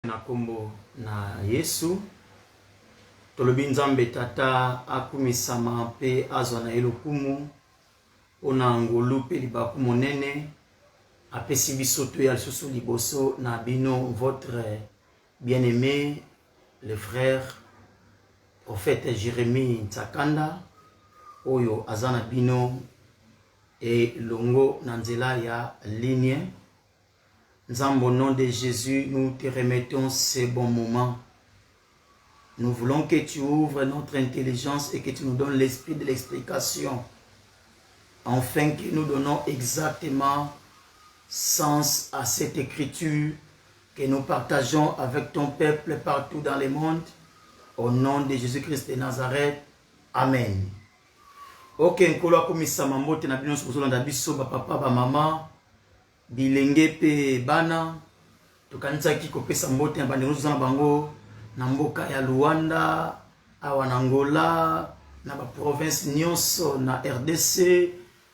Na kombo na Yesu tolobi nzambe tata akumisama pe azwa na elokumu ona ngolu pe libaku monene apesi biso to ya lisusu liboso na bino votre bien-aimé le frère prophète Jérémie Ntsakanda oyo azana bino et longo na nzela ya ligne. Nzambe, au nom de Jésus, nous te remettons ces bons moments. Nous voulons que tu ouvres notre intelligence et que tu nous donnes l'esprit de l'explication, afin que nous donnons exactement sens à cette écriture que nous partageons avec ton peuple partout dans le monde. Au nom de Jésus-Christ de Nazareth. Amen. Ok, nkolo akomisa mambote na bino sokozolanda biso ba papa ba mama bilenge pe bana tokanisaki kopesa mbote na bandeko na bango na mboka ya Luanda awa na Angola na ba province nyonso na RDC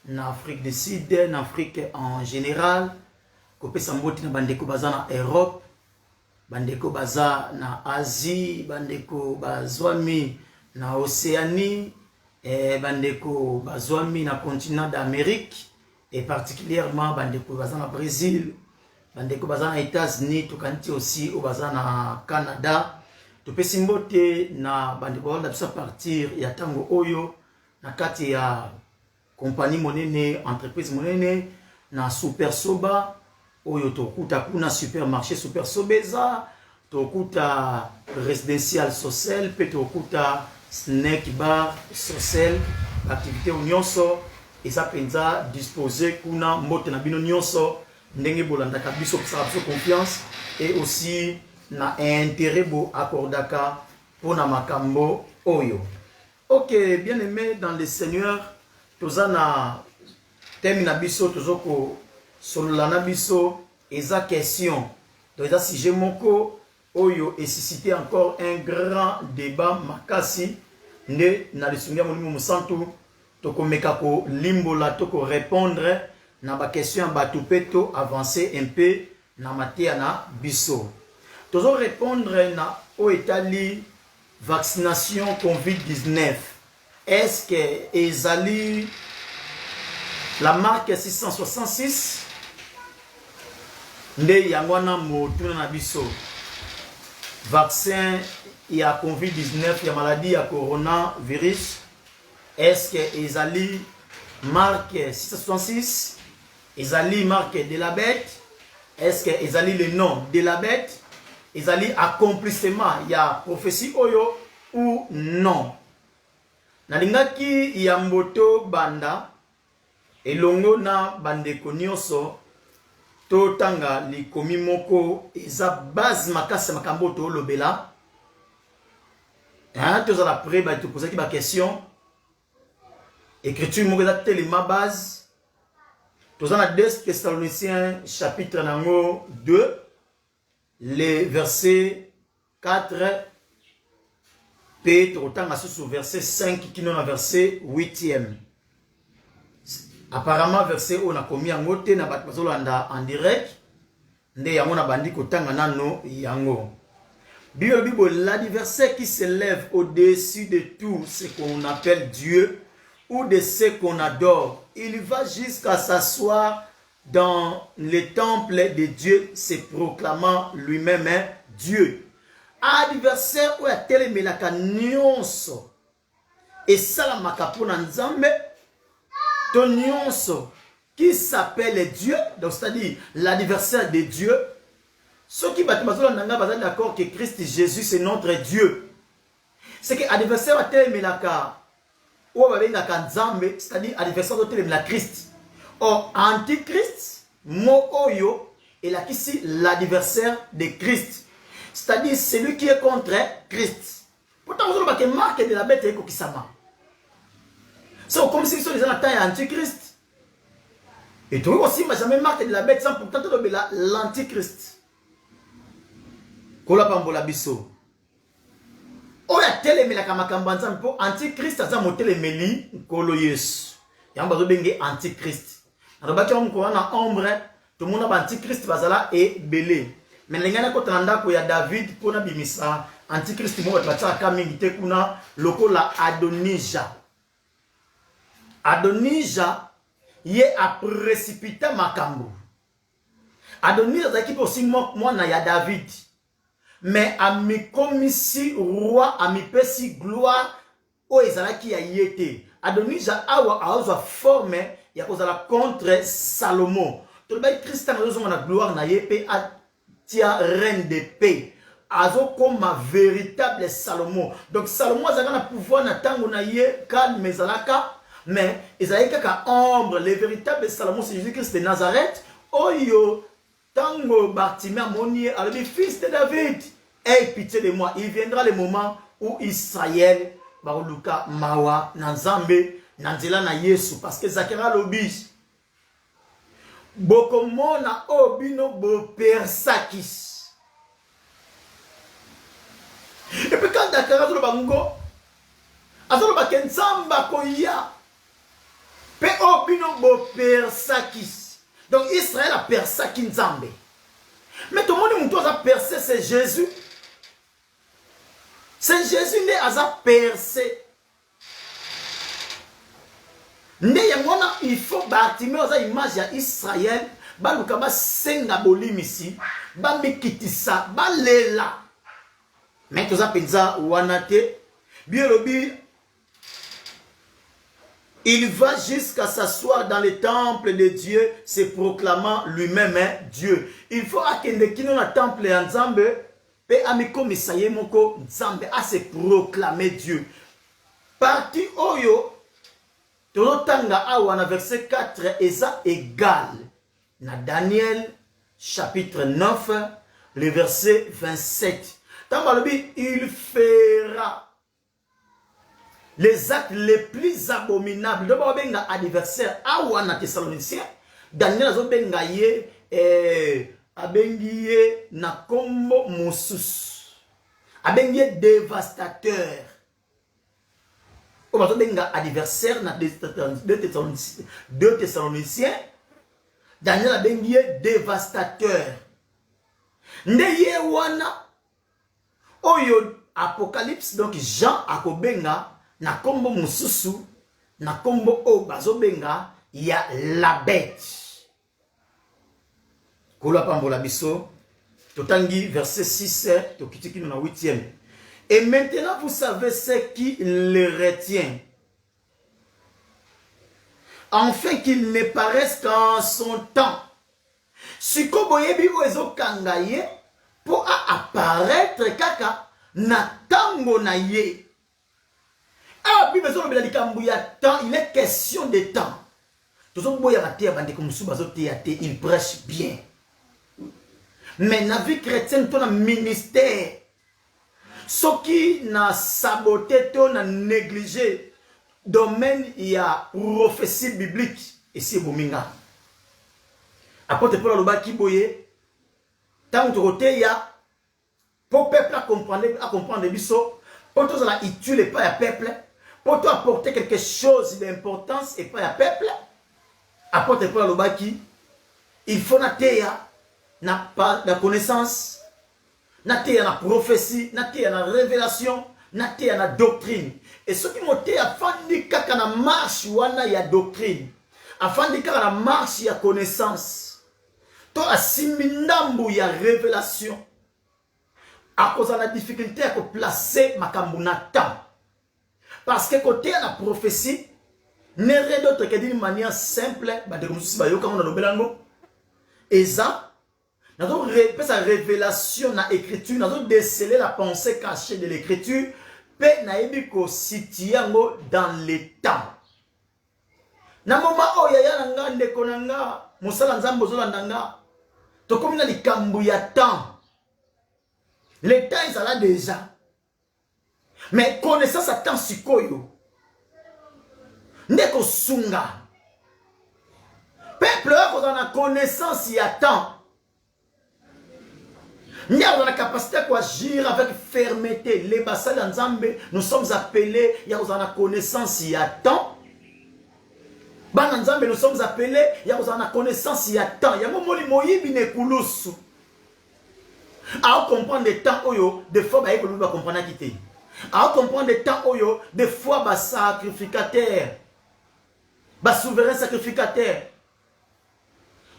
na Afrique du Sud na Afrique en général kopesa mbote na bandeko baza na Europe bandeko baza na Asie bandeko bazwami na Océanie bandeko bazwami na continent d'Amérique et particulièrement bandeko baza na Brésil, bandeko baza na États-Unis, tokanti aussi au baza na Canada. Topesi mbote na bandeko wala bisa partir ya tango oyo na kati ya compagnie monene, entreprise monene na Super Soba oyo tokuta kuna supermarché Super Sobeza, tokuta résidentiel Socel, pe tokuta snack bar Socel, activité nyonso eza penza disposé kuna mbote na bino nyonso ndenge bolandaka biso pesa biso confiance et aussi na intérêt bo accordaka pona makambo oyo. Ok, bien aimé dans le Seigneur, tozana termina biso tozoko sololana biso eza question. Donc eza sujet moko oyo et suscité encore un grand débat makasi nde na lisungia molimo musantu toko mekako limbola toko répondre na ba question ba tupeto avancer un peu na matia na biso. Tozo répondre na o etali vaccination COVID-19. Est-ce que ezali la marque 666 nde yangwana motuna na biso vaccin ya COVID-19 ya maladie ya coronavirus. Est-ce que ezali marque 666, ezali marque de la bête, est-ce que ezali le nom de la bête, ezali accomplissement ya prophétie oyo ou non? Nalingaki ya mboto banda elongo na bandeko nyonso to tanga likomi moko eza base makasi makambo to lobela. Hein, tous à la pré ba te poser ki ba question. Écriture moko eza telema base. Tozana 2 Thessaloniciens chapitre 2 les versets 4 pe totanga sous verset 5 qui non verset 8e. Apparemment verset on a commis en moté na bat bazolanda en direct nde yango na bandi kotanga nano yango. Bible l'adversaire qui s'élève au-dessus de tout ce qu'on appelle Dieu ou de ce qu'on adore, il va jusqu'à s'asseoir dans le temple de Dieu, se proclamant lui-même Dieu. Adversaire ou a telemelaka nyonso et salamaka pona nzambe ton nyonso qui s'appelle Dieu, donc c'est-à-dire l'adversaire de Dieu. Ceux qui battent d'accord que Christ Jésus c'est notre Dieu. C'est que adversaire a telemelaka ou c'est-à-dire adversaire de la Christ. Or, antichrist, mo oyo, est là ici l'adversaire de Christ. C'est-à-dire celui qui est contre Christ. Pourtant, vous avez marque de la bête et kokisama. C'est comme si les gens attendent l'antichrist. Et tout aussi, mais jamais marque de la bête sans pourtant l'antichrist. Kola pambola biso. Oya telemelaka makambo nzambe po antichrist aza motelemeli nkolo Yesu. Yamba zo benge antichrist. Arabaki on ko na ombre, tout le monde ba antichrist bazala et belé. mais lengana ko tanda ko ya David pona bimisa antichrist mo bataka kamingi te kuna lokola Adonija. Adonija ye a précipité makambo. Adonija zaki aussi mwana ya David. Mais a mi komisi roi a mi pesi gloire o ezalaki ya yete. Adonija awa aozwa forme ya kozala contre Salomon. To ba Christian raison na gloire na yepe a tia reine de paix. Azo comme véritable Salomon. Donc Salomon a na pouvoir na tango na ye calme ezalaka, mais ezalaka ka ombre. Le véritable Salomon c'est Jésus-Christ de Nazareth. Oyo tango Bartimée monier alors le fils de David. Aie pitié de moi. Il viendra le moment où Israël va luka mawa nanzambe nanzela na Yesu parce que Zakara lobis bokomona obino bo persakis. Et puis quand Zakara zo bango azolo bakenzamba koya pe obino bo persakis. Donc Israël a persaki nzambe. Mais tout le monde mouton a percé c'est Jésus. C'est Jésus né à percé. Né yangona il faut Bartimée aux image ya Israël, ba lukaba senga bolimisi, ba mikitisa, ba lela. Mais tout ça penza wanate, biolobi il va jusqu'à s'asseoir dans le temple de Dieu, se proclamant lui-même Dieu. Il faut akende kino na temple ya Nzambe. Pe amiko misaye moko Nzambe a se proclamer Dieu. Parti oyo tolotanga awa na verset 4 eza égal na Daniel chapitre 9 le verset 27. Tambalobi il fera les actes les plus abominables. D'abord benga adversaire awa na Thessaloniciens. Daniel azo benga ye abengiye na kombo musus abengiye dévastateur o bato benga adversaire na deux Thessaloniciens. Daniel abengiye dévastateur nde ye wana oyo Apocalypse donc Jean akobenga na kombo mususu na kombo o bazo benga ya la bête. Totangi verset 6, tokitiki na 8e. Et maintenant vous savez ce qui le retient, afin qu'il ne paraisse qu'en son temps. Siko boyebi oezo kangaye pour apparaître kaka na tango na ye. Ah bi bezo bela likambu ya temps, il est question de temps. Tozo boya batia bande comme sou bazo théâtre, il prêche bien. Mais la vie chrétienne, ton ministère, ce qui n'a saboté, ton a négligé, domaine, il y a prophétie biblique, et c'est Bominga. Apôtre Paul Aloba Kiboye, tant que il y a, pour peuple à comprendre biso, pour tous la utile pas à peuple, pour toi apporter quelque chose d'importance et pas à peuple, apôtre Paul Aloba qui, il faut nater na pas la connaissance, na prophétie, na révélation, na doctrine. Et ce qui m'a dit afin de kaka na marche wana ya doctrine, afin de kaka na marche ya connaissance, to asimindambu ya révélation. À cause de la difficulté à placer makambu na temps. Parce que côté la prophétie, n'est rien d'autre que d'une manière simple, bah de comme si bah yo quand on a le belango, et ça. Nous avons sa révélation dans l'écriture, nous avons décelé la pensée cachée de l'écriture, pe naibiko sitiango dans le temps. Na moment o yaya nanga ndeko nanga musala nzambo zolandanga to komi na likambu ya temps. Le temps est là déjà. Mais connaissance à temps sikoyo. Ndeko sunga. Peuple a la connaissance y a temps. Nous avons la capacité d'agir avec fermeté. Les bassales ensemble, nous sommes appelés, il y a la connaissance il y a temps. Nous sommes appelés, il y a la connaissance il y a temps. Il y a un moment où il y a À comprendre des temps où des fois bah il va comprendre quitter. À comprendre des temps où des fois bah sacrificateur, bah souverain sacrificateur,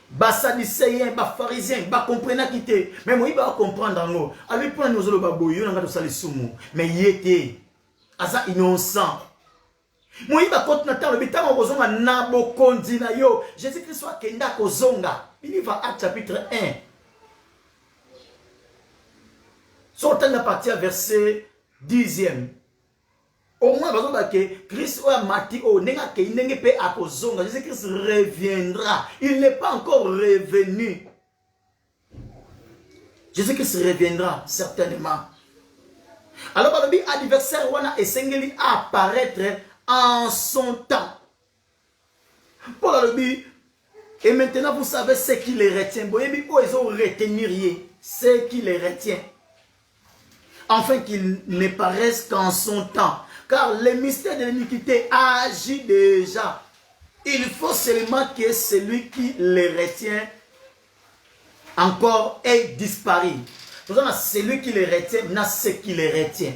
bah sadducéen, bah pharisien, bah comprendre quitter. Mais moi il va comprendre en haut. Avec point nous allons bah boyo on a ça les sumo. Mais il était asa innocent. Moi il va continuer dans le bitan on kozonga nabo kondi na yo. Jésus-Christ soit kenda kozonga. Il va Acte chapitre 1. Sortant à partir verset 10e. Au moins, que Christ a mati au nenga ke nenge pe akozonga. Jésus-Christ reviendra. Il n'est pas encore revenu. Jésus-Christ reviendra certainement. Alors, le adversaire wana esengeli apparaître en son temps. Pour le but, et maintenant vous savez ce qui les retient. Bon, ils ont retenir ce qui les retient. Afin qu'il ne paraisse qu'en son temps. Car le mystère de l'iniquité agit déjà. Il faut seulement que celui qui les retient encore ait disparu. Nous avons celui qui les retient, n'a ce qui les retient.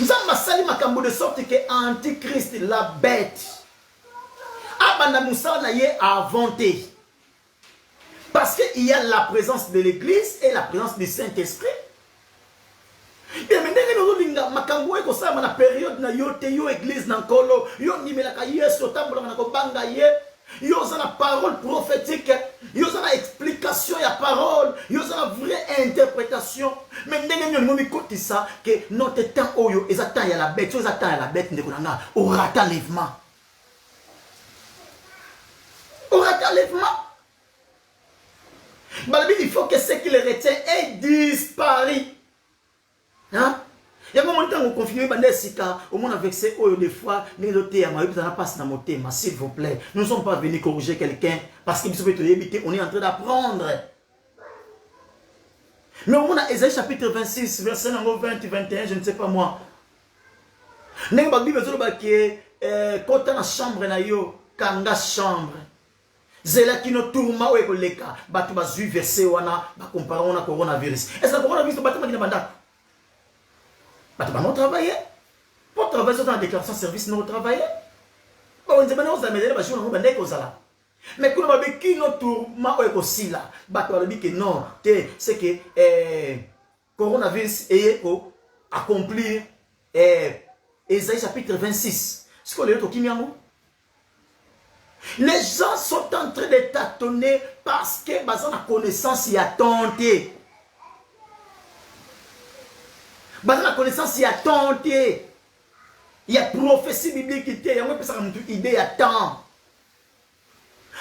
Nous avons sali makambo de sorte que Antichrist, la bête, abanda moussa na ye inventé. Parce qu'il y a la présence de l'église et la présence du Saint-Esprit. Bien, mais nous makambo eko sama na période na yo te yo église na nkolo yo nimelaka yesu tambola na kobanga ye yo za la parole prophétique yo za la explication ya parole yo za la vraie interprétation mais ndenge nyo ngomi kotisa que notre temps oyo ezata ya la bête yo ezata ya la bête ndeko nanga au rata lèvement il faut que ce qui le retient ait disparu. Hein? Il y a un moment où on confirme au monde avec ces oyo des fois, s'il vous plaît. Nous ne sommes pas venus corriger quelqu'un parce qu'il on est en train d'apprendre. Mais au moment Ésaïe chapitre 26, verset 20 et 21, je ne sais pas moi. N'est pas Bible quand dans la chambre na yo, kanga chambre. Zela kino tourma ou ekoleka, batu bazui verset wana, ba comparons na coronavirus. Est-ce que le coronavirus batu makina banda? Batu ba non travailler. Pour travailler dans la déclaration de service non travailler. Ba on zemana on zamedela ba jour on bande ko zala. Mais quand on va kino tourma ou ekosila, batu ba bi que non, c'est que coronavirus eko accomplir Ésaïe chapitre 26. Ce qu'on est au Kimiango. Les gens sont en train de tâtonner parce que dans la connaissance il y a tenté. Dans la connaissance il y a tenté. Il y a prophétie biblique qui était. Il y a une idée à temps.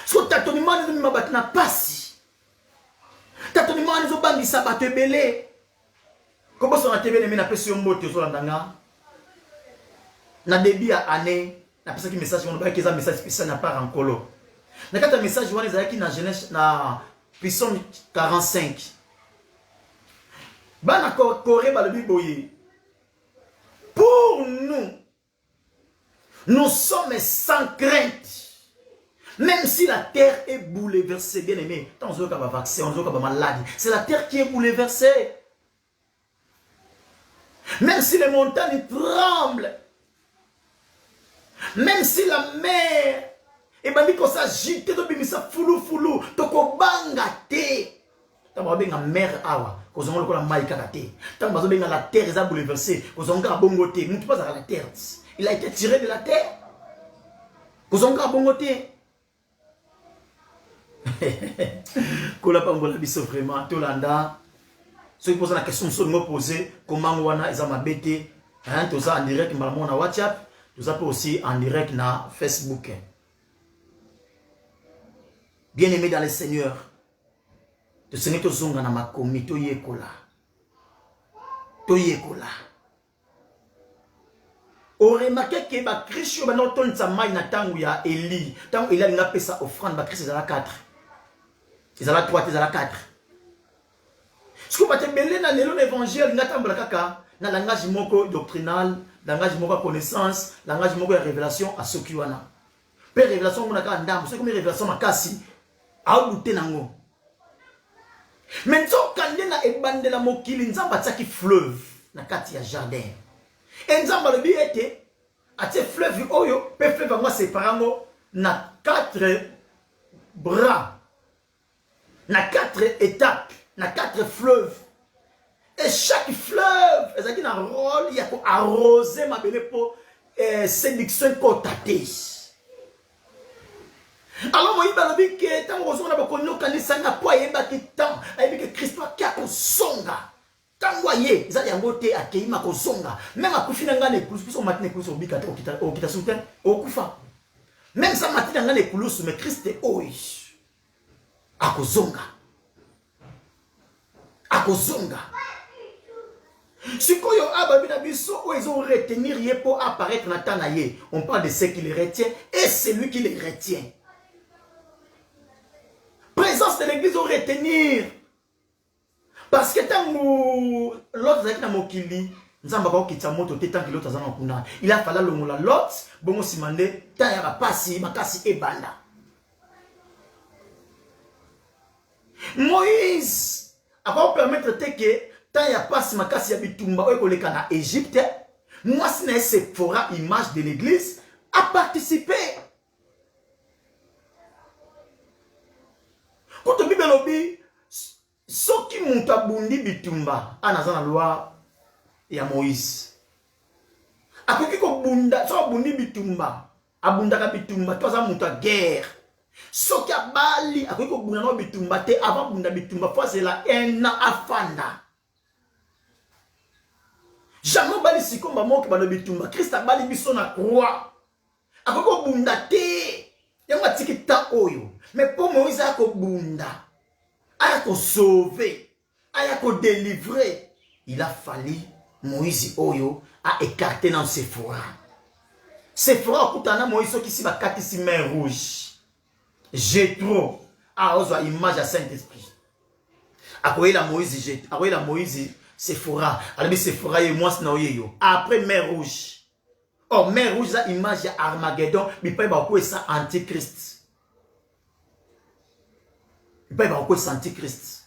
Ce tâtonnement ne m'a pas si. Tâtonnement ne m'a pas ça va te belé. Comment ça va te belé mais n'a pas sur un mot te sur l'andanga. Na début à année. Na pesa ki message on ba ki za message spécial na part en colo. Na kata message wana za ki na Genèse na Psaume 45. Ba na coré ba le biboye. Pour nous sommes sans crainte. Même si la terre est bouleversée, bien aimé. Tant on a pas vaccin, on a pas maladie. C'est la terre qui est bouleversée. Même si les montagnes tremblent. Même si la mer et bandi ko s'agite to bimisa fulu fulu to ko banga te tamba benga mer awa ko zongo ko la maika te tamba zo benga la terre za bouleversée ko zonga bongo te mutu pas à la terre il a été tiré de la terre ko zonga bongo te ko la pangola biso vraiment to landa ceux qui posent la question sont me poser comment wana eza mabete hein to ça en direct maman na WhatsApp. Nous avons aussi en direct na Facebook. Bien-aimés dans le Seigneur, le Seigneur te zonga na makomi to yekola. To yekola. On remarque que ba Christ ba non ton samay na tangu ya Eli. Tangu Eli nga pesa offrande ba Christ ezala 4. Ezala 3, ezala 4. Ce que ba te belé na lelo l'évangile nga tambola kaka na langage moko doctrinal. Langage moko connaissance, langage moko révélation à ceux qui wana. Pe révélation mona ka ndam, c'est comme révélation makasi a douter nango. Maintenant, quand il y a une bande de la mokili, il y a un fleuve dans le jardin. Et il y a un fleuve, le fleuve va séparer na 4 bras, na 4 étapes, na 4 fleuves. Et chaque fleuve, il y a un rôle, il y a arroser ma belle pour séduction pour tâter. Alors, moi, je dis que tant que vous avez connu que n'a pas yéba qui tant, que Christ a qu'à songa. Tant voyez, ils ont voté à Keima ko songa. Même à Kufina ngane kulus, puisqu'on matin kulus au bikata au kita soutien au kufa. Même ça matin ngane kulus, mais Christ est oish. À kozonga. À kozonga. Si koyo ababina biso où ils ont retenir yé pour apparaître dans tanaye, on parle de ce qui les retient et celui qui les retient. Présence de l'église au retenir. Parce que tant que l'autre est dans mon kili, il a fallu le l'autre, bon si mandé, tant ya passi, makasi et banda. Moïse a pas permettre que tant ya passi makasi ya bitumba ou koleka na Égypte, moi c'est fera image de l'église a participé. Quand tu Bible lobby, ce qui monte à Bundi bitumba, à la loi et à Moïse. Après que Bunda, soit Bundi bitumba, à Bunda bitumba, toi ça monte à guerre. Ce qui a bali, après que Bunda bitumba, te avant Bunda bitumba, fois c'est la haine à Fanda. Jamais bali si comme maman qui va le bitumba, Christ a bali bison à croix. Après que Bunda te, y'a un petit ta oyo. Mais pour Moïse, il a bunda, il a sauvé, il a délivré. Il a fallu Moïse oyo a écarté dans ses forats. Ses forats, écoutez, Moïse qui s'y va quatre ici main rouge. Jétro a osé image à Saint-Esprit. Après la Moïse, après la Moïse, ses forats. Alors ses forats et moi c'est yo. Après main rouge. Oh main rouge ça image à Armageddon, mais pas beaucoup ça antichrist. Il peut y avoir quoi antichrist.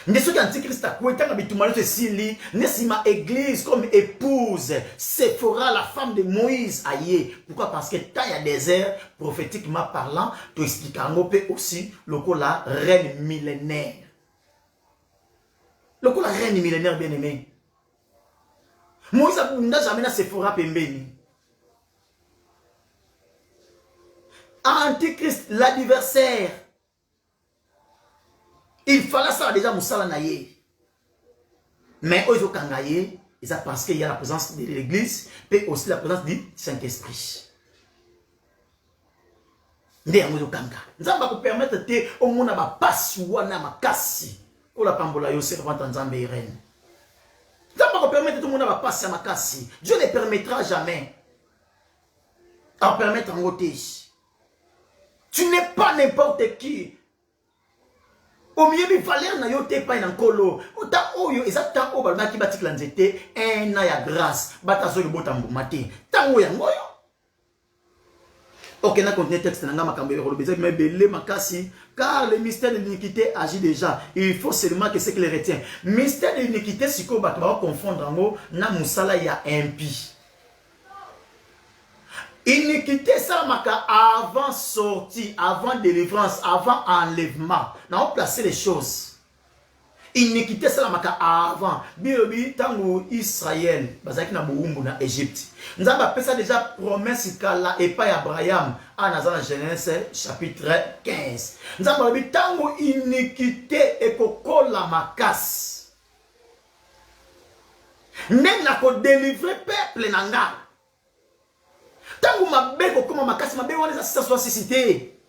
Ne ce qu'antichrist a quoi tant habituellement ce sili, ne si ma église comme épouse, Séphora la femme de Moïse aïe. Pourquoi? Parce que tant il y a des airs prophétiquement parlant, tu expliques en peut aussi le coup la reine millénaire. Le coup la reine millénaire bien aimé. Moïse n'a jamais na Séphora pembeni. Antichrist, l'adversaire. Il fallait ça déjà Moussala Naye. Mais eux, ils ont kangaye. Ils ont parce qu'il y a la présence de l'église, mais aussi la présence du Saint-Esprit. Nous avons permettre de au monde à passer ou à makasi. Ou la pambola yo servante en Zambé reine. Nous avons permettre tout le monde à passer à makasi. Dieu ne permettra jamais à permettre en otage. Tu n'es pas n'importe qui. Au milieu de valeur, na yote pas en colo. Ota oyo ezata o balma ki batik lanzete un na ya grâce. Bata so botambo mate. Tango ya ngoyo. Ok, na continuer texte na makambo ya kolobeza mais belé makasi car le mystère de l'iniquité agit déjà. Il faut seulement que ce qui les retient. Mystère de l'iniquité siko bato ba confondre ngo na musala ya impie. Iniquité, ça m'a avant sortie, avant délivrance, avant enlèvement. Nous avons placé les choses. Iniquité, ça m'a avant. Bibi, tango Israël, bazaki na boumbu na Égypte. Nous avons appelé ça déjà promesse kala et pas Abraham. En dans Genèse chapitre 15. Nous avons dit tango iniquité et kokola makas. Même na ko délivrer peuple nanga. Tant que ma belle comme ma casse ma belle on est à société.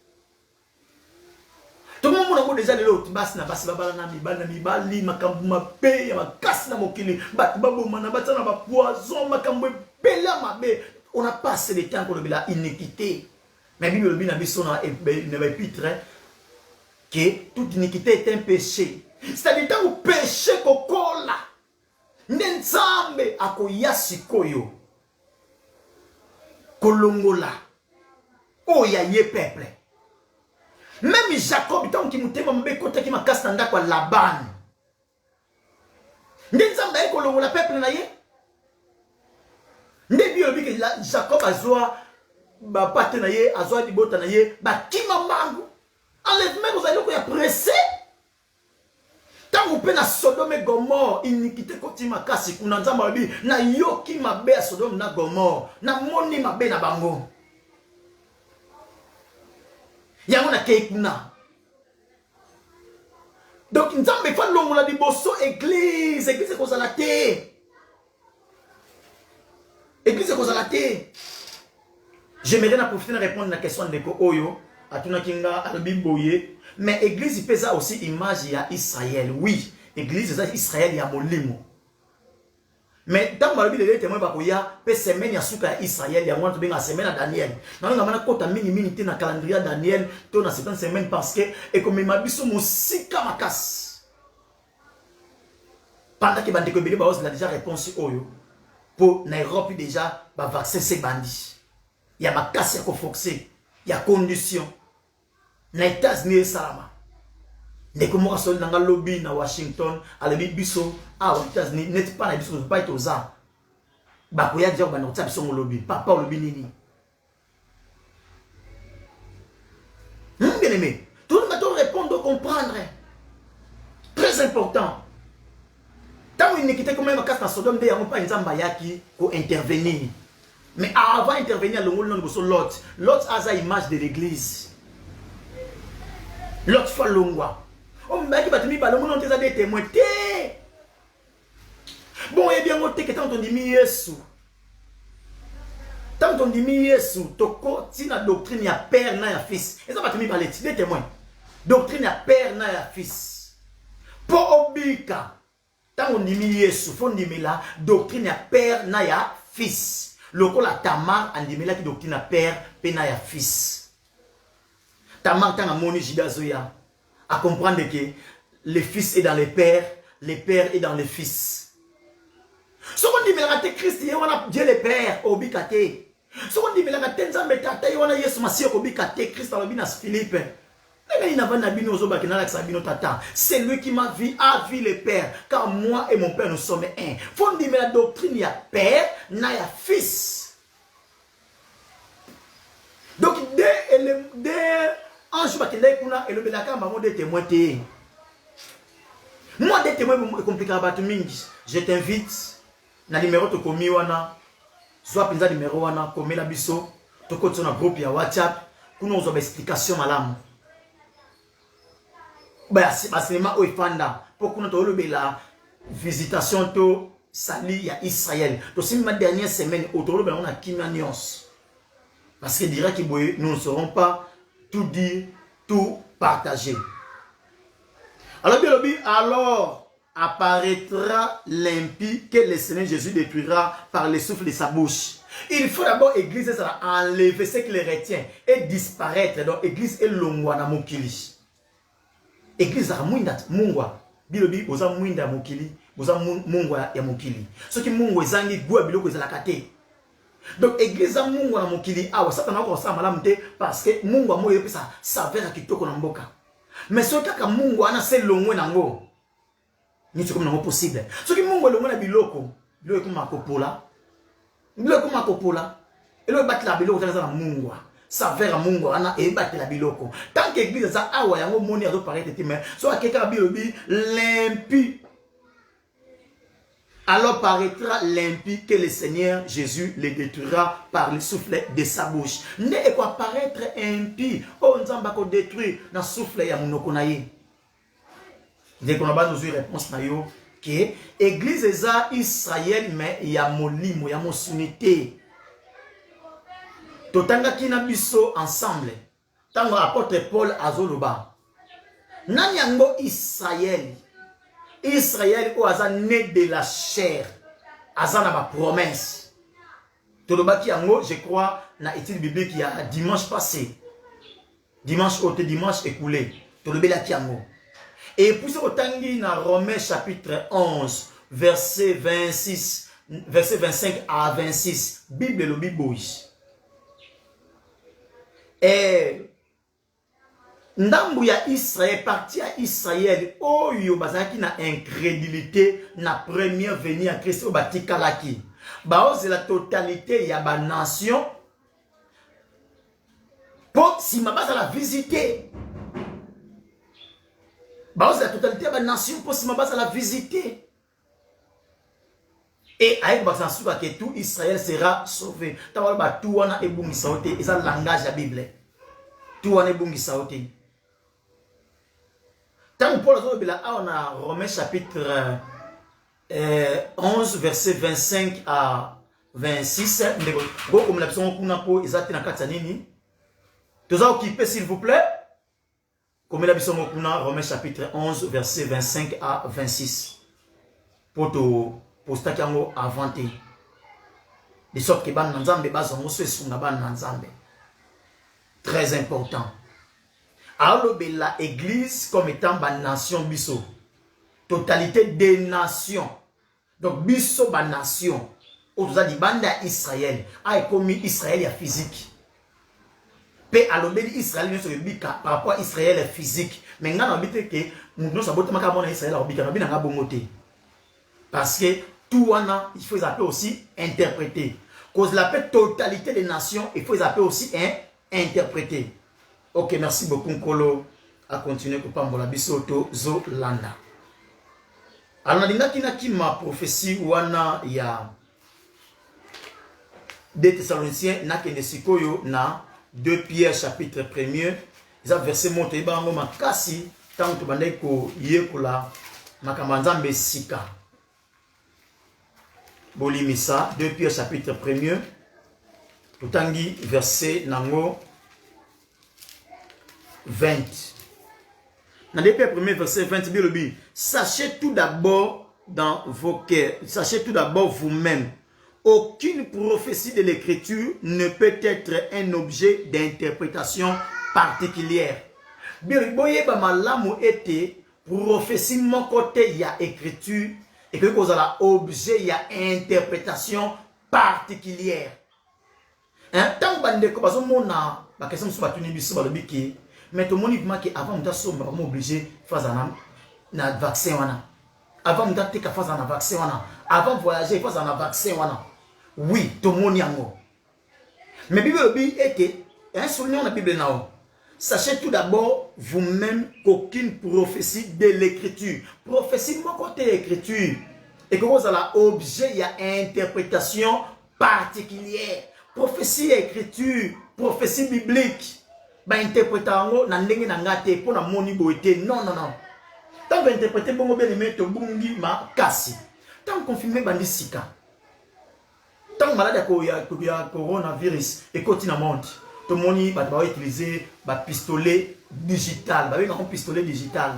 Tout le monde a déjà les autres bas na bas baba na mibali makambu ma be ma casse na mokili bat babo mana batana ba poison makambu bela ma be on a passé le temps pour le la iniquité. Mais Bible le na biso na épître que toute iniquité est un péché. C'est-à-dire tant que péché kokola nenzambe akoyasi koyo Kolongola. Oh, ya ye peuple. Même Jacob, tant qu'il m'a dit côté qui m'a cassé dans quoi Laban. N'enzamba eko longo la peuple na ye. Ndebi obi que Jacob azwa ba pate na ye, azwa libota na ye, ba kima mangu. Enlèvement vous allez ko pressé. Tant vous na Sodome et Gomorre, iniquité kotima kasi kuna nzamba obi na yoki mabe a Sodome na Gomorre, na moni mabe na bango. Yango na keikuna. Donc nzambe fa longola liboso église kozala te. Église kozala te. J'aimerais na profiter de répondre à la question de Oyo, à tout kinga alobi boye, mais église pesa aussi image ya Israël. Oui, église ça Israël ya molimo. Mais dans ma Bible les témoins bakoya pe semaine ya suka Israël ya mwanto benga semaine à Daniel. Na nga mana kota mingi te na calendrier Daniel to na 70 semaines parce que et comme ma biso musika makas. Pendant que bande ko beli ba a déjà réponse oyo pour na Europe déjà ba vaccin ces bandits. Il y a ma casse à foxer, il y a condition. Na États-Unis salama. Ne comme moi seul dans le lobby na Washington, à la biso aux États-Unis n'est pas na biso pas être aux ans. Ba ko ya dire ba na tsa biso lobby, papa lobby nini. Bien aimé, tout le monde répondre comprendre. Très important. Tant une équité comme même casse na Sodome de ya pas nzamba yaki ko intervenir. Mais avant d'intervenir, le monde de Lot. Lot a sa image de l'église. Lot fait l'ongwa. On m'a dit que le monde a des témoins. Bon, et bien, on dit que tant on dit Yesu. Tant on dit Yesu, toko tina doctrine ya père na ya fils. Et ça va te mis par les témoins. Doctrine ya père na ya fils. Pour obika. Tant on dit Yesu, faut dire la doctrine ya père na ya fils. Lokola Tamar andimela ki doctrine à père pena ya fils. Tamar tanga moni jidazoya à comprendre que le fils est dans le père est dans le fils. Ce qu'on dit mais la Christ y a Dieu le père obikate. Ce qu'on dit mais la tenza metata y a Yesu Masio obikate Christ dans le binas Philippe. C'est lui qui m'a vu, a vu le Père, car moi et mon Père nous sommes un. Faut dire mais la doctrine il y a Père, il y a Fils. Donc dès un jour et le belaka maman des témoins. Moi des témoins compliqué à battre mingi. Je t'invite na numéro to komi wana, soit pinza numéro wana komi la biso, to côté na groupe ya WhatsApp, kuna uzo explication malamu. Bah c'est seulement au Fanda pour qu'on ait la visitation to sali à Israël. Donc c'est ma dernière semaine autour de on a Kimanios. Parce que dirait que nous ne saurons pas tout dire, tout partager. Alors apparaîtra l'impie que le Seigneur Jésus détruira par le souffle de sa bouche. Il faut d'abord l'église enlever ce qui les retient et disparaître. Donc l'église est l'ongwana mokili. Église à mungwa bilobi oza mwinda ya mokili oza mungwa ya mokili soki mungwa ezangi gwa biloko ezalaka te. Donc église à mungwa na mokili awa satana ko sa malamu te parce que mungwa mo yepesa saveur kitoko na mboka. Mais soki kaka mungwa ana se longwe nango ni comme nango possible. Soki mungwa longwe na biloko kuma kopola elo batla biloko za na mungwa. Ça vers à Mungo, ana et battre la biloko. Tant que l'église ça awa yango moni azo paraître mais soit quelqu'un bilobi l'impie. Alors paraîtra l'impie que le Seigneur Jésus le détruira par le souffle de sa bouche. Ne quoi paraître impie, oh nzamba ko détruire na souffle ya munoko na ye. Dès qu'on a pas nos réponse na yo que église eza Israël mais il y a molimo, il y a monsunité. Totanga kina biso ensemble. Tango apôtre Paul azoloba. Nanyango Israël. Israël ou aza né de la chair. Aza na ba promesse. Toloba ki yango, je crois, na étude biblique il y a dimanche passé. Dimanche écoulé. Toloba la ki yango. Et puis ce otangi na Romains chapitre 11, verset 26, verset 25 à 26. Bible le Bible. Et ndambu ya Israël, parti à Israël, oyo bazaki na incrédulité, na première venue à Christ au batikalaki. C'est la totalité ya ba nation. Pour si ma base à la visiter. C'est la totalité ya ba nation pour si ma base à la visiter. Et avec que tout Israël sera sauvé. Tawala tout wana ebungi saoté, et ça langage la Bible. Tout wana ebungi saoté. Tant Paul a Romains chapitre 11 verset 25 à 26. Comme la personne qu'on a pour Isaac na katanini. Tous occupés s'il vous plaît. Comme la personne qu'on a Romains chapitre 11 verset 25 à 26. Pour te poster kango avanté. De sorte que ban nzambe bazongo so esunga ban nzambe. Très important. Alors, la église comme étant la nation biso. Totalité des nations. Donc, biso ba nation. Oza di banda Israël. A comme Israël ya physique. Pe alobeli Israël ne se bika par rapport à Israël physique. Mais ngana obite que nous sabote maka bona Israël obika na bina nga bongote. Parce que tout wana il faut appeler aussi interpréter. Cause la totalité des nations, il faut appeler aussi interpréter. Ok, merci beaucoup, Nkolo. À continuer pour Pambola Bisoto Zolanda. Alors, on ma prophétie wana ya 2 Thessaloniciens na kenesikoyo na 2 Pierre chapitre 1er. Ils ont versé monte ibango makasi tant que bandai ko yekola makamanzambe sika. Bolimisa 2 Pierre chapitre 1er. Tutangi verset nango 20. Dans les premiers versets 20, Bible, sachez tout d'abord dans vos cœurs, sachez tout d'abord vous-même, aucune prophétie de l'écriture ne peut être un objet d'interprétation particulière. Bible, boye ba malamu ete prophétie mon côté il y a écriture et que vous avez objet il y a interprétation particulière. Hein, tant bande ko bazo mona ba question so batuni biso ba lobiki. Mais tout le monde dit qu'avant de faire obligé de faire un vaccin. Avant de faire un vaccin. Avant de voyager, faire un vaccin. Oui, tout le monde y a. Mais la Bible dit que, un souvenir de la Bible, sachez tout d'abord vous-même qu'aucune prophétie de l'écriture, prophétie de mon côté l'écriture, et que vous avez objet, il y a interprétation particulière. Prophétie écriture, prophétie biblique. Ba interpréter na ndenge na ngate pour na moni boité non. Tant que interpréter bongo bien les to bungi ma kasi. Tant confirmer bandi sika. Tant malade ya coronavirus et continue à monter. Tout le monde va utiliser ba pistolet digital, ba un pistolet digital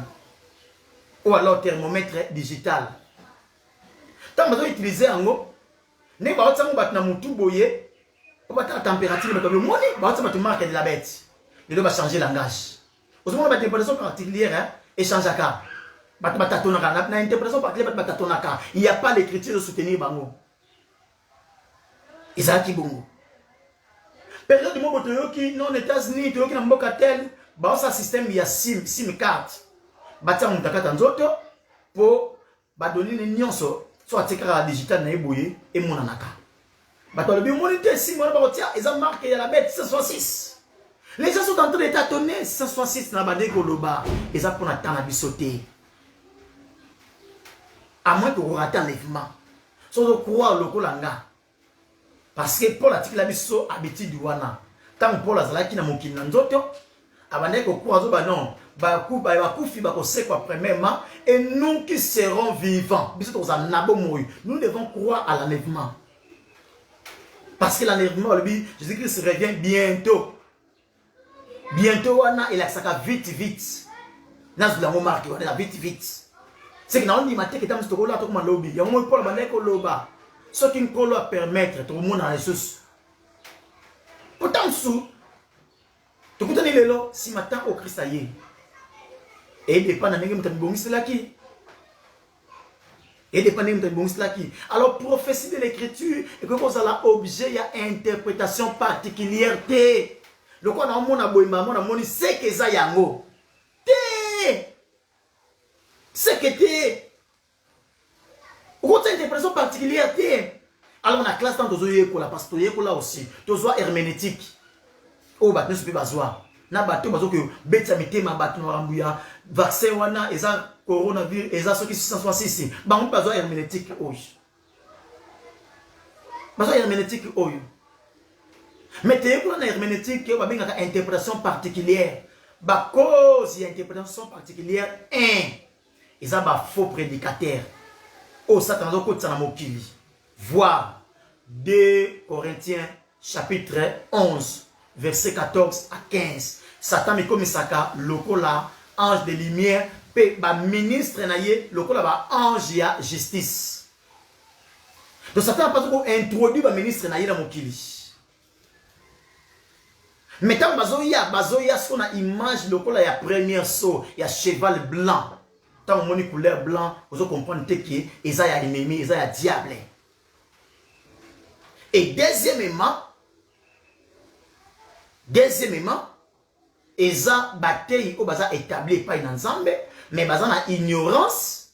ou alors thermomètre digital. Tant va utiliser ango ne ba otsango bat na mutu boye ou ba ta température ba ko moni ba otsa ba tu marque de la bête. Il doit changer le langage. Au moment où l'interprétation particulière, échange à cas. Il n'y a pas l'écriture de soutenir Bango. Isaac Bongo. Période du moment où non États-Unis, tu as un bocatel, un système, il y a SIM card. Batia Moutakata Nzoto pour donner une union soit digital et mon anaka. Bato le biomonité, si mon barotia, ils ont marqué la bête 606. Les gens sont en train de tâtonner 166 na bande koloba et ça pour attendre à sauter. À moins que vous ratez l'enlèvement. Sans croire le kolanga. Parce que Paul a dit la biso habitude wana. Tant Paul a zalaki na mokina nzoto, abande ko croire ba non, ba kufi ba ko sekwa premièrement et nous qui serons vivants. Biso to za nabo moyo. Nous devons croire à l'enlèvement. Parce que l'enlèvement lui, Jésus-Christ revient bientôt. Bientôt, il a ça vite. Nas la remarque, on a vite. C'est que dans le matin, que tu as là, tu as lobby. Il y a un moment pour le banner au loba. Ce qui peut permettre tout le monde à ressources. Pourtant, sous, tu peux tenir le lot si matin au Christ aïe. Et il dépend de qui. Et dépend de qui. Alors, prophétie de l'écriture, et que vous avez objet, il y a interprétation particulière. Le quoi dans mon aboyement, mon amoni, c'est que ça yango. C'est que tu une interprétation particulière. Alors, dans la classe, tu as parce que tu as aussi. Tu as herméneutique. Oh, bah, tu peux pas voir. Na bato bazo que betsa mitema bato na rambuya vaccin wana eza coronavirus eza soki 666 bango bazo herméneutique oyo. Bazo herméneutique oyo. Mais tu pour na herméneutique ba benga interprétation particulière. Ba cause interprétation particulière 1. Eza ba faux prédicateur. Oh Satan zo kotsa na mokili. Voir 2 Corinthiens chapitre 11 verset 14 à 15. Satan mi komisaka lokola ange de lumière pe ba ministre na ye lokola ba ange ya justice. Donc Satan a pas trop introduit ba ministre na ye na mokili. Maintenant bazoya son a image lokola ya première saut ya cheval blanc. Tant moni couleur blanc, vous comprendre que eza ya ennemi, eza ya diable. Et deuxièmement, eza bataille au baza établi pas une ensemble, mais baza na ignorance,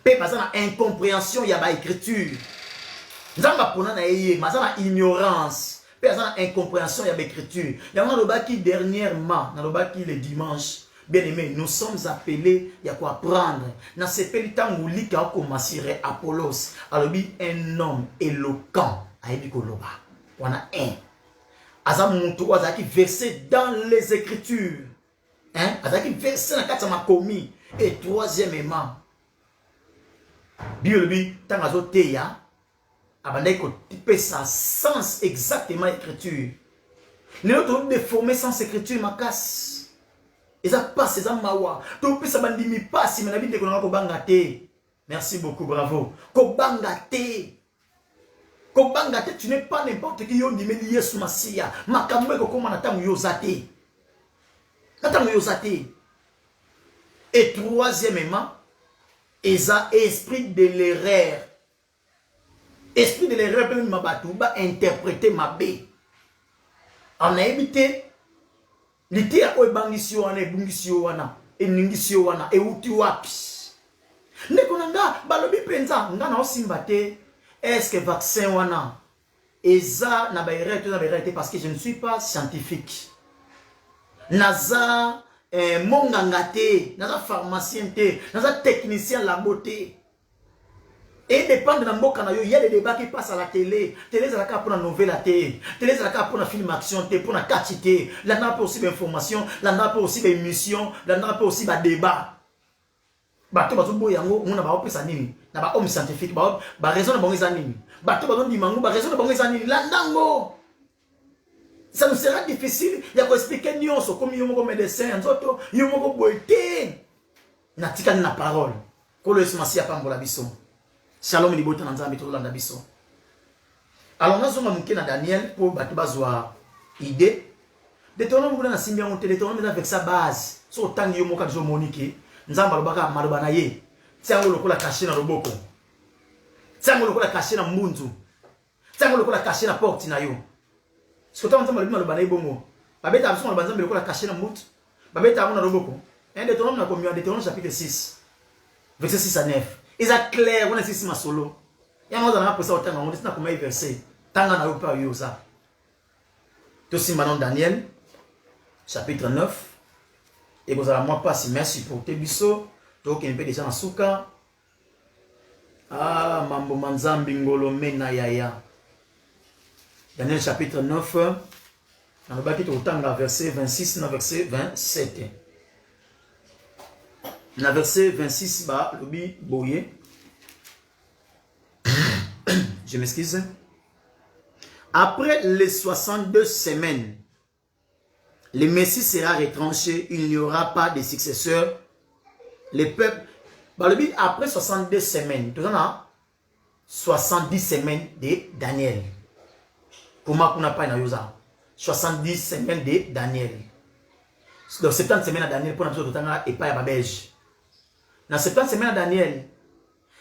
pe baza na incompréhension ya ba écriture. Nzamba pona na yeye, baza na ignorance, pe baza na incompréhension ya ba écriture. Ya na lobaki dernièrement, na lobaki le dimanche. Bien aimé, nous sommes appelés à quoi apprendre. Dans ce pays, tant que nous avons commencé Apollos, alors un homme éloquent, on a un. Azamuntu azaki versé dans les Écritures, hein, azaki versé dans quatre makomi. Et troisièmement, biologie tant azoteya, abandai ko type sa sens exactement Écriture. Les autres déformés sans Écriture ma casse. Eza passe, eza mawa. To pesa bandimi passe, mais na bide ko banga te. Merci beaucoup, bravo. Ko banga te. Ko banga te, tu n'es pas n'importe qui yo ndimeli Yesu Masia. Makambo ko koma na tamu yo zate. Na tamu yo zate. Et troisièmement, eza esprit de l'erreur. Esprit de l'erreur peut ma batou ba interpréter ma bé. On a évité litia o bangisi wana ebungisi wana eningisi wana euti wapi ndeko nanga balobi penza nga na osimba te. Est-ce que vaccin wana eza na ba erreur parce que je ne suis pas scientifique. Naza monganga te, naza pharmacien te, naza technicien labo te. Et dépend de la mboka na yo, il y a des débats qui passent à la télé. Télé za ka pour la nouvelle télé, télé za ka pour la film action té, pour la catchité. Là n'a pas aussi d'information, là n'a pas aussi d'émission, là n'a pas aussi de débat. Ba to bazo boyango, on na ba opesa nini? Na ba homme scientifique, ba raison na bango nini? Ba to bazo dimango, ba raison na bango nini? La ndango. Ça nous sera difficile, il y a quoi expliquer nyonso comme yo moko médecin, nzoto, yo moko boité. Na tika na parole. Ko le smasia pambola biso. Shalom libota na nzambe tolanda biso. Alors nazonga muke na Daniel pour batu bazwa idée. Deutéronome kuna na simbia monte Deutéronome avec sa base. So tangi yo moka jo monike. Nzamba lobaka maloba na ye. Tiango lokola caché na loboko. Tiango lokola caché na mbunzu. Tiango lokola caché na porte na yo. Sikoto nzamba lobima na ibongo. Babeta abso na banzambe lokola caché na mbutu. Babeta na loboko. Deutéronome na combien? Deutéronome chapitre 6. Verset 6 à 9. Ils sont clairs, on est ici ma solo. Il y a un moment où on est comme un verset. Tanga na yopa yosa. Tout si maintenant Daniel, chapitre 9. Et vous allez moi pas si merci pour tes bisous. Donc il peut déjà en souka. Ah, mambo manzambi ngolo mena yaya. Daniel chapitre 9. On va quitter autant verset 26 na verset 27. Dans le verset 26, le boye. Je m'excuse. Après les 62 semaines, le Messie sera retranché, il n'y aura pas de successeur. Le peuple, après 62 semaines, tout ça, 70 semaines de Daniel. Comment on n'a pas une 70 semaines de Daniel. Donc 70 semaines à Daniel pour nous autres et pas à Babège. Dans 70 semaines à Daniel,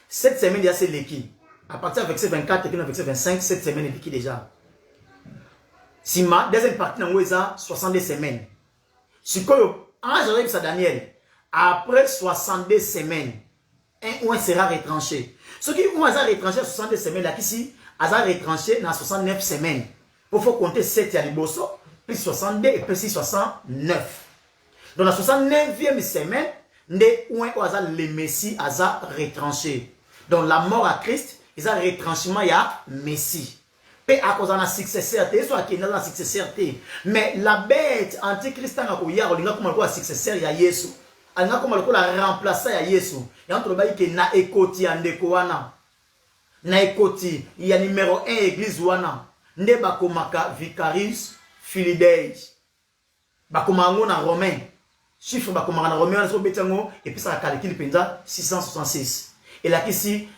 7 semaines il y a c'est l'équipe. À partir du verset 24 et verset 25, 7 semaines est l'équipe déjà. Si ma deuxième partie dans 70 semaines. Si quoi ange arrive à Daniel, après 62 semaines, un ou un sera retranché. Ce qui ont retranché à 62 semaines, là, ici, a retranché dans 69 semaines. Il faut compter 7 à Liboso, plus 62 et plus 69. Dans la 69e semaine, le Messie a retranché. Donc la mort à Christ, il a retranchement, il y a Messie. Pe à cause de la successeur, soit qui est dans la successeur. Mais la bête antichrist, il y a comme successeur, il y a Yesu. Il y a comme la remplacer à Yesu. Il y a un truc qui est na ekoti andekoana. Na ekoti, il y a numéro 1 église wana. Nde bakomaka vicarius Philidei. Bakomango na romain. Chiffre bakomaka na romain na betango et puis ça a calculé penza 666. Et là ici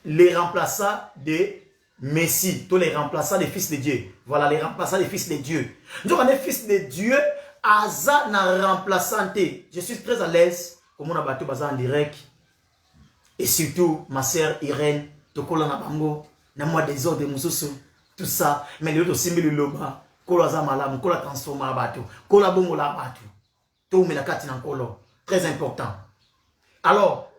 les remplaçants de Messie, tous les remplaçants des fils de Dieu. Voilà les remplaçants des fils de Dieu. Donc on est fils de Dieu, Aza na remplaçanté. Je suis très à l'aise comme on a battu baza en direct. Et surtout ma sœur Irène, tokola na bango, na moi des ordres de mususu, tout ça, mais les autres simbi le loba, kola za malamu, kola transforma bateau, kola bongo la bateau. Tout me la carte en colo. Très important. Alors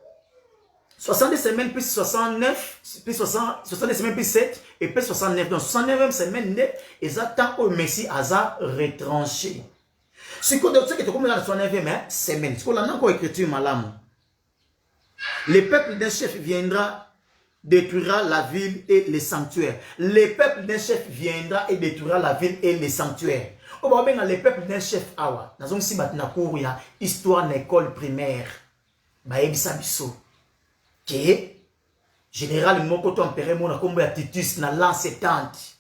60 semaines plus 69, plus 60 semaines plus 7 et plus 69. Donc 69e semaine, ils attendent au Messie à retranché. Ce que tu as comme la 69e semaine, ce qu'on a encore écrit malam. Le peuple d'un chef viendra, détruira la ville et les sanctuaires. Le peuple d'un chef viendra et détruira la ville et les sanctuaires. On va bien le peuple d'un chef awa. Nous avons si maintenant cours ya histoire d'école primaire. Ba ebisa biso. Que général Mokoto Empéré mona kombo ya Titus na l'an 70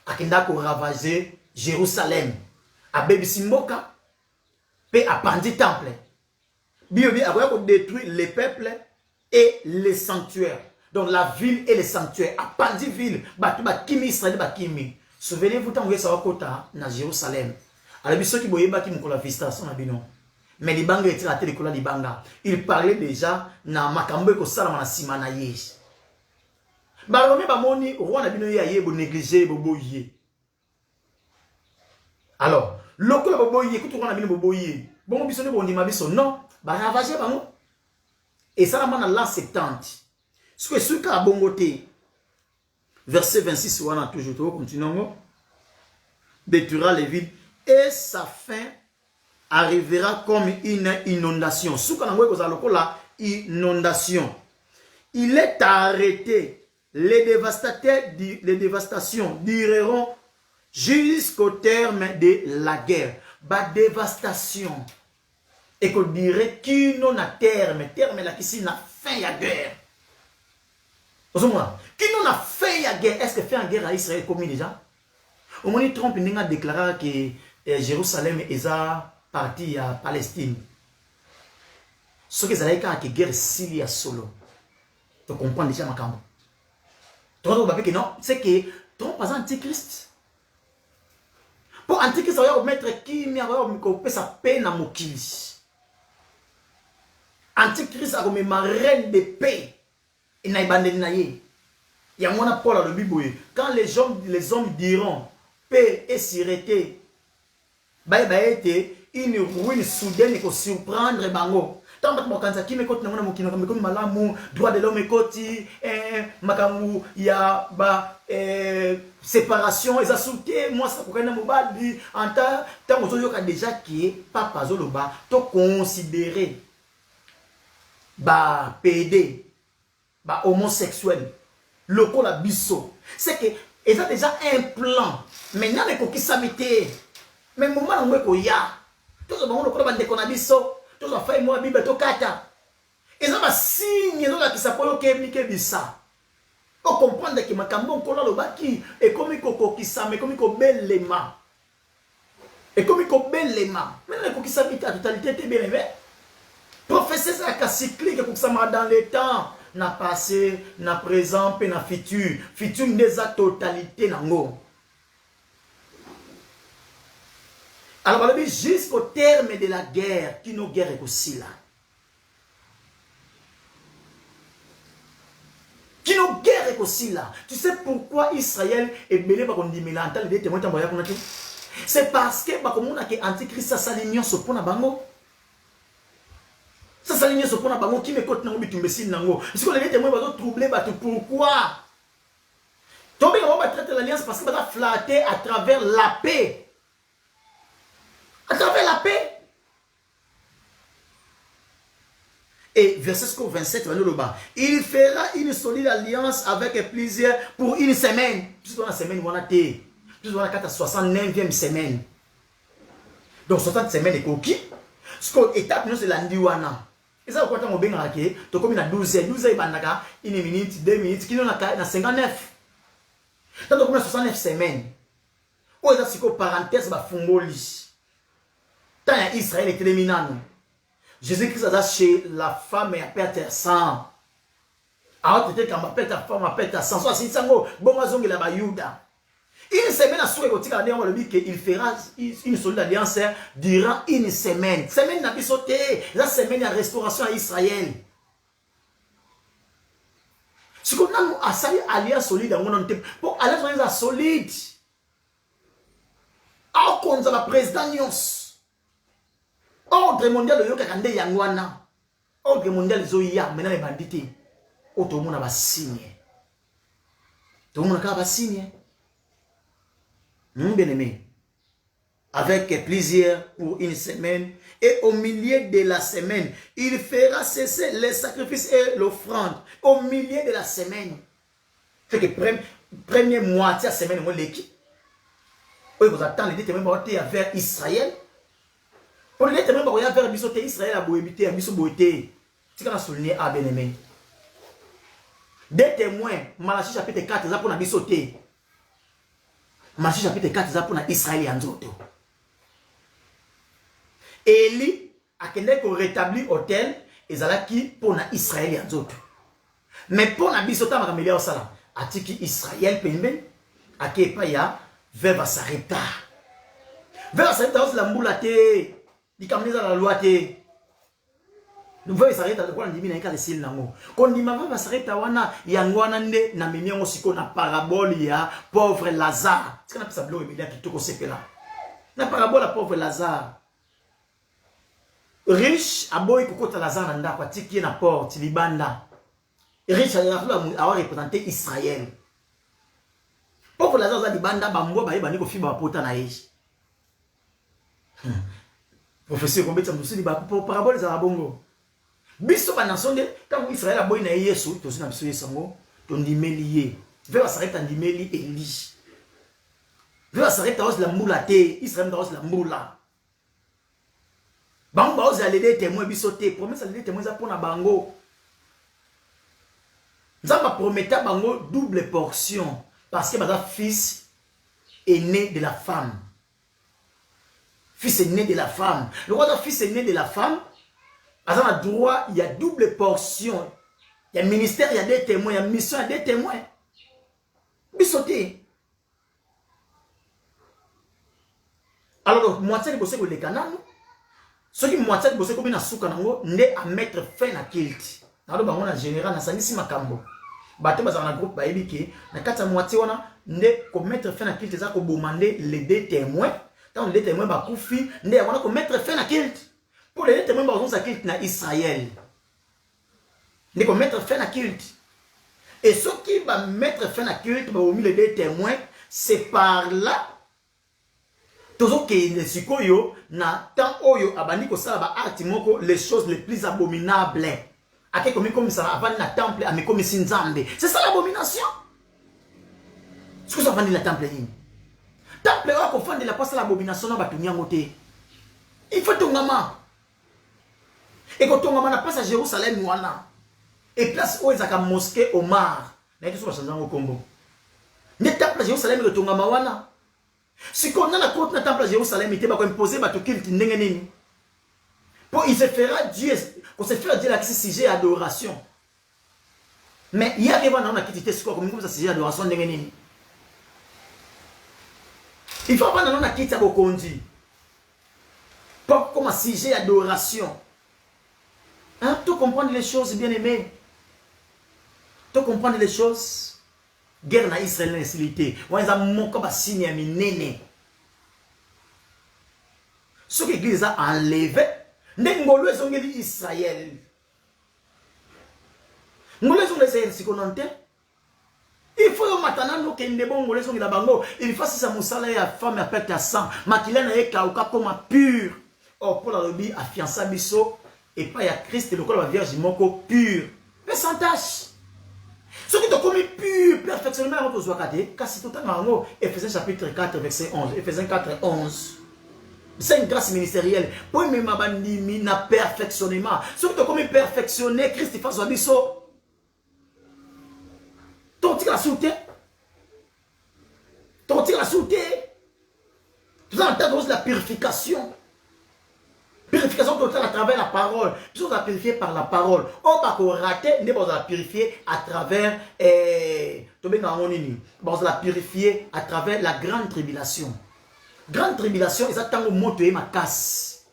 akenda ko ravager Jérusalem abebisi mboka pe apandi temple biobi akoya ko détruire les peuples et les sanctuaires. Donc la ville et les sanctuaires apandi ville batu bakimi Israël bakimi. Souvenez-vous tant que ça va kota na Jérusalem. Alors biso ki boyeba ki mukola visitation na bino. Mais les banques étaient à télécola les banques. Il parlait déjà na makambo ko sala na sima na ye. Ba romi ba moni roi na bino ya ye bo négliger bo boye. Alors, lokola bo boye ko to na bino bo boye. Bon biso ne bo ndima biso non, ba ravager ba non. Et ça na l'an 70. Ce que ce ka bongoté. Verset 26 wana toujours continuons. Détruira les villes et sa fin arrivera comme une inondation. Inondation. Il est arrêté. Les dévastations dureront jusqu'au terme de la guerre. Ba dévastation. Et qu'on dirait qu'il n'en a terme. Terme là qui n'a fin à guerre. Qui n'en a fin à guerre. Est-ce que fin à guerre à Israël comme déjà? Au moment où Trump a déclaré que Jérusalem est parti à Palestine. Ce que ça veut dire que guerre Syrie solo. Tu comprends déjà ma cambo. Tu vois que non, c'est que Trump est antichrist. Pour antichrist, ça va mettre qui me sa peine à mokili. Antichrist a comme ma reine de paix. Il n'a pas de il y a mon apport à le Bible. Quand les hommes diront paix et sûreté, une ruine soudaine qui surprendre bango. Tant que moi qui me côté na mokino comme malamu droit de l'homme côté makamu ya ba séparation et assulté moi ça pour na mobali en tant que déjà qui est papa zoloba to considérer ba PD ba homosexuel loko la biso c'est que ils ont déjà un plan maintenant les coquilles s'habiter mais moment où ko ya tout ce monde ko bande ko na biso tout ça fait moi bible to kata ils ont ba signe là qui s'appelle ke bisa on comprendre que makambo ko la lobaki et comme ko ki sa mais comme ko belema et comme ko belema mais les coquilles s'habiter à totalité te bien mais professeur ça ka cyclique pour ça dans le temps na passé na présent et na futur futur des totalité nango. Alors, jusqu'au terme de la guerre, qui nous guerre aussi là. Qui nous guerre aussi là. Tu sais pourquoi Israël est mêlé par un dimélantal et des témoins d'envoyer pour nous? C'est parce que comme on a que Antichrist ça s'aligne sur pour na bango. basali nyeso pona bango qui me côté nango bitumbesi nango parce que les témoins bazo troubler bato pourquoi tomber on va traiter l'alliance parce que va flatter à travers la paix, à travers la paix. Et verset 27 il fera une solide alliance avec plusieurs pour une semaine. Plus dans la semaine on a été plus dans la 69e semaine. Donc 60 semaines et coquille. Ce qu'on étape nous c'est l'andiwana. Et ça quoi on benga ke to comme na 12 et bandaka 1 minute 2 minutes qui na 59. Tant comme na 69 semaines. O ça c'est ko parenthèse ba fungoli. Tant ya Israël est terminant. Jésus-Christ a chez la femme et a perdu sang. Alors peut-être quand ma ta femme a perdu sang. Soit si sango bon azongi la bayuda. Une semaine à souhait il fera une solide alliance durant une semaine. Semaine n'a pas sauté. La semaine de restauration à Israël. Ce qu'on a à saluer alliance solide pour alliance solide. Alors qu'on a la présidence. Ordre mondial de Yokakande Yangwana. Ordre mondial Zoya. Maintenant les bandits. Tout le monde a signé. Tout le monde a signé. Mon bien-aimé, avec plaisir pour une semaine, et au milieu de la semaine, il fera cesser les sacrifices et l'offrande. Au milieu de la semaine, fait que première moitié de la semaine, on l'équipe. Oui, vous attendez les témoins vers Israël. Pour les témoins vers Israël, à Boébité, à Bissoboité. C'est qu'on a souligné à bien-aimé. Des témoins, Malachie chapitre 4, ça pour la Bissoté. Malachie chapitre 4, c'est pour Israël et Anzoto. Élie a qu'elle rétabli l'hôtel et Zalaki pour Israël et Anzoto. Mais pour la bisota makamelia osala, atiki Israël pembe, ake pa ya veva sarita. Veva sarita os la mbula te, di kameza la loi te. Nous voyons sarita de quoi on dit na ikale sil nango. Kon di ma veva sarita wana yangwana nde na menyango siko na parabole ya pauvre Lazare. C'est qu'on a sa blow emilia kitoko sepela. Na parabole la pauvre Lazare. Riche aboy kokota Lazare na ndako atiki na porte libanda. Riche a représenté Israël. Pauvre Lazare za libanda bambo ba yeba niko fiba bapota na ye. Professeur Kombetsa Musili ba parabole za bongo. Biso ba nation de quand Israël aboy na Yesu to sina biso yesango to ndimeli ye. Vers s'arrête ndimeli Eli. Vers s'arrête os la mbula te, Israël os la mbula. Bango ba os aller des témoins biso te, promesse aller des témoins za pona bango. Nzamba prometta bango double portion parce que mon fils est né de la femme. Fils est né de la femme. Le roi fils est né de la femme. À un droit, il y a double portion. Il y a ministère, il y a des témoins, il y a mission, il y a des témoins. Bissoté. Alors, moitié de bossé pour les canaux. Ceux qui moitié de bossé comme une soukanango, n'est à mettre fin à kilt. Alors, on a général, on a sanisi makambo. Bato bazana na groupe baebiki na kata moitié wana nde ko mettre fin à kilt za ko demander les deux témoins tant les témoins ba kufi nde wana ko mettre fin à kilt pour les témoins ba zonza kilt na Israël nde ko mettre fin à kilt et ceux qui va mettre fin à kilt ba au milieu les deux témoins c'est par là toujours que les sikoyo na tant oyo abandi ko sala ba art moko les choses les plus abominables. Comme ça, avant le temple, mais comme Sinzambe. C'est ça l'abomination. Ce que ça va dire le temple. Le temple, on va faire la passe l'abomination, on va tout niamoter. Il faut tout ngama. Et quand on va passer à Jérusalem, et place où il y a une mosquée au mar. Il y a des au Congo. Le temple à Jérusalem, il y a tout ngama. Si on a la côte du temple à Jérusalem, il va imposer à tout qu'il pour il se fera Dieu. On se fait dire là que c'est sujet d'adoration. Mais il y a des gens qui disent comme ça sujet d'adoration. Il faut pas dans quitter au conduit. Pas comme un sujet d'adoration. Hein, tu comprends les choses bien aimé. Tu comprends les choses. Guerre na Israël l'incilité. On a mon comme signe à minene. Ce que l'Église a enlevé. N'engolo ezongeli Israël. ngole zo les sikonante il faut yo matana no kende bon ngole zo ngila bango il fasse sa musala ya femme à perte à sang makila na ye kauka comme pur oh pour la lobi a fiança biso et pas ya Christ le corps la vierge moko pur mais sans tache. Ce qui te commis pur, perfectionnement à votre zoakate, car si tout en haut, Ephésiens chapitre 4, verset 11, Ephésiens 4, 11. C'est une grâce ministérielle. Pour me m'abandonner na perfectionnement. Ce qui te commis perfectionner, Christ fasse un biseau. Ton tir la sauté. Ton tir la sauté. Tout ça en la purification. Purification totale à travers la parole. Nous sommes purifiés par la parole. On va rater, nous allons purifier à travers la purifier à travers la grande tribulation. Grande tribulation, c'est tant que moto et ma casse.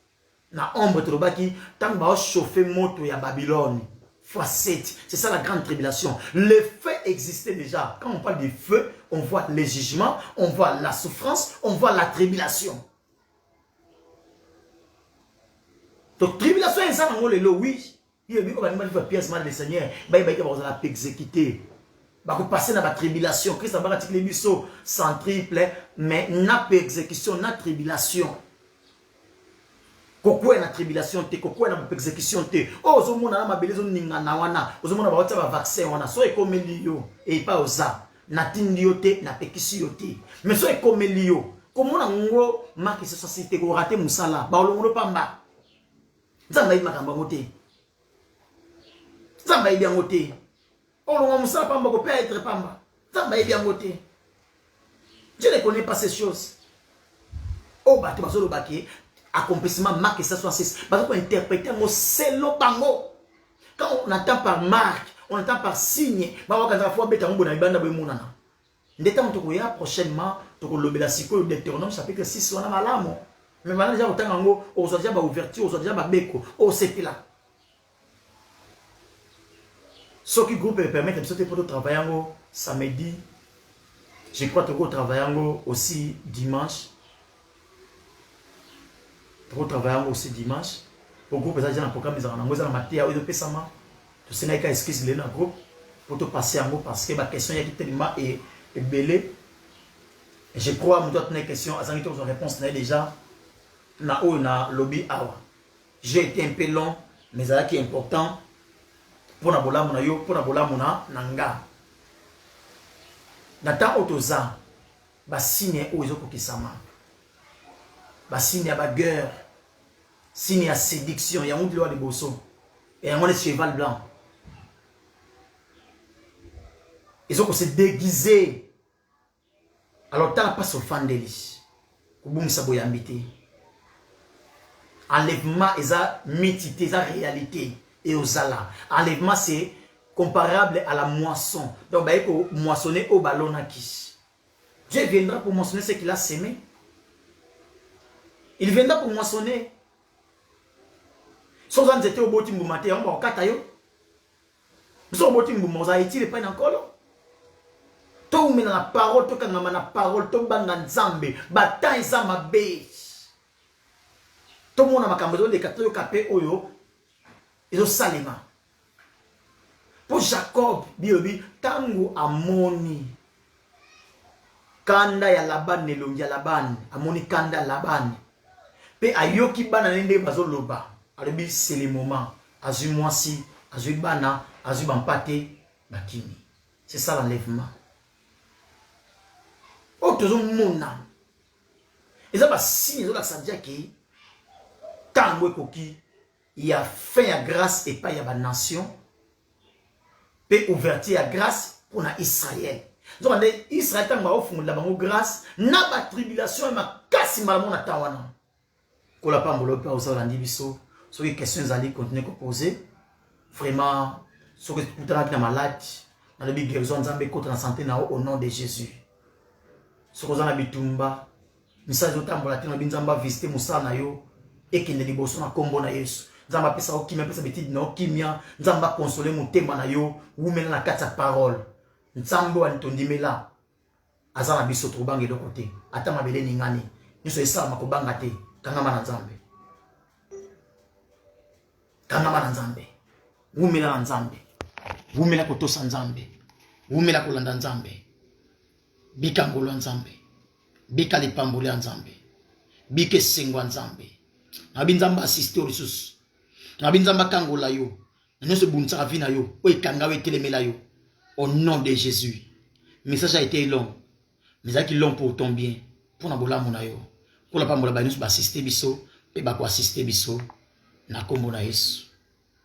Na ombre trobaki, tant que chauffer moto et à Babylone. Fois 7. C'est ça la grande tribulation. Le feu existait déjà. Quand on parle du feu, on voit les jugements, on voit la souffrance, on voit la tribulation. Donc, tribulation est ça, oui. Il y a une pièce mal de Seigneur. Il y a une exécuter. Il va passer dans la tribulation. Christ a dit les bisous sans triple, mais n'a pas exécution, n'a tribulation. Pourquoi la tribulation, pourquoi la exécution? Oh, zo mona ma belezo ninga na wana. Zo mona ba ba vaccin wana. So e comme lio et pas oza. Na tindiote, na pekisi yote. Mais so e comme lio. Comment on ngo marque ce société ko rater musala. Ba olongo pamba. Zamba yi makamba ngote. Zamba yi bien ngote. Olongo musala pamba ko peut être pamba. Zamba yi bien ngote. Je ne connais pas ces choses. Oh bah tu vas sur le baquet. Accomplissement Marc 66. Parce qu'on interprète un mot selon bango. Quand on entend par marque, on entend par signe. Bah on va fois bêta on bonne ibanda bemunana. Ndeta on tokoya prochainement toko lobela siko Deutéronome chapitre 6 on a malamo. Mais maintenant déjà autant ngo aux déjà ba ouverture, aux déjà ba beko, au c'est là. Ce qui groupe permet de sauter pour travailler samedi. Je crois que vous travaillez aussi dimanche. Pour travailler aussi dimanche. Au groupe, ça, j'ai un programme, ils ont un matin, ils ont fait ça. Tu sais, il y a excuse le groupe pour te passer en mot parce que la question est tellement belle. Je crois que tu as une question, à une réponse déjà. Na lobby awa. J'ai été un peu long, mais ça qui est important pour na bola mona yo, pour na bola mona nanga. Nata otoza ba signe o ezoko kisama. Ba signe ya bagueur, signe ya séduction, ya honte loi de bosso. Et on est cheval blanc. Ils ont se déguisé. Alors t'as pas sur fandeli. Kubum sabo yambité. Enlèvement est à mitité, est à réalité et aux ala. Enlèvement c'est comparable à la moisson. Donc bah il faut moissonner au ballon à qui. Dieu viendra pour moissonner ce qu'il a semé. Il viendra pour moissonner. Sans en étant au bout de matin, on va au katayo. Sans au bout de mosaïti, il n'est pas encore. Tout le monde a la parole, tout le monde a la parole, tout le monde a la zambe, bataille zamabe. Tout le monde a la caméra, les katayo kapé oyo, ils ont salima. Pour Jacob, biobi, tango amoni. Kanda ya Laban nelongi ya Laban, amoni kanda Laban. Pe ayoki bana nende bazo loba. Alobi c'est le moment. Azu mwasi, azu bana, azu bampate, bakini. C'est ça l'enlèvement. Oh tozo mona. Et ça va si ils ont la sadia qui tango ekoki, il y a fait à grâce et pas y a ba nation. Pe ouverture à grâce pour na Israël. Donc Israël tanga ofungu la bango grâce, na ba tribulation et ma kasi malamona tawana. Ko la pambolo pa osala ndibiso. Sur les questions allées continuer à poser. Vraiment, sur les questions de malade, dans le guérison, Nzambe contre la santé au nom de Jésus. Sur les bitumba, message de temps volatile, Nzamba visiter Moussa Nayo et qu'il ne liboso na kombo na Yesu. Nzamba pesa o kimia pesa betide na o kimia, Nzamba consoler mon tema na yo, ou mena na kata parole. Nzambo antondimela. Azana biso trobange de côté. Ata mabele ningani. Niso esa makobanga te, kangama na Nzambe. Kangama na Nzambe. Wumela na Nzambe. Wumela kotosa nzambe. Wumela kolanda nzambe. Bika ngolo nzambe. Bika lipambole nzambe. Bika sengwa nzambe. Nabi nzamba assiste lisusu. Nabi nzamba kangola yo. Nyoso buntsaka vina yo. O ikanga we telemela yo. Au nom de Jésus. Le message a été long. Mais ça qui long pour ton bien. Pour na bola mona yo. Pour la pambola ba nous assister biso. Pe ba ko assister biso. Na kombo na Yesu.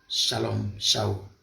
Shalom. Ciao.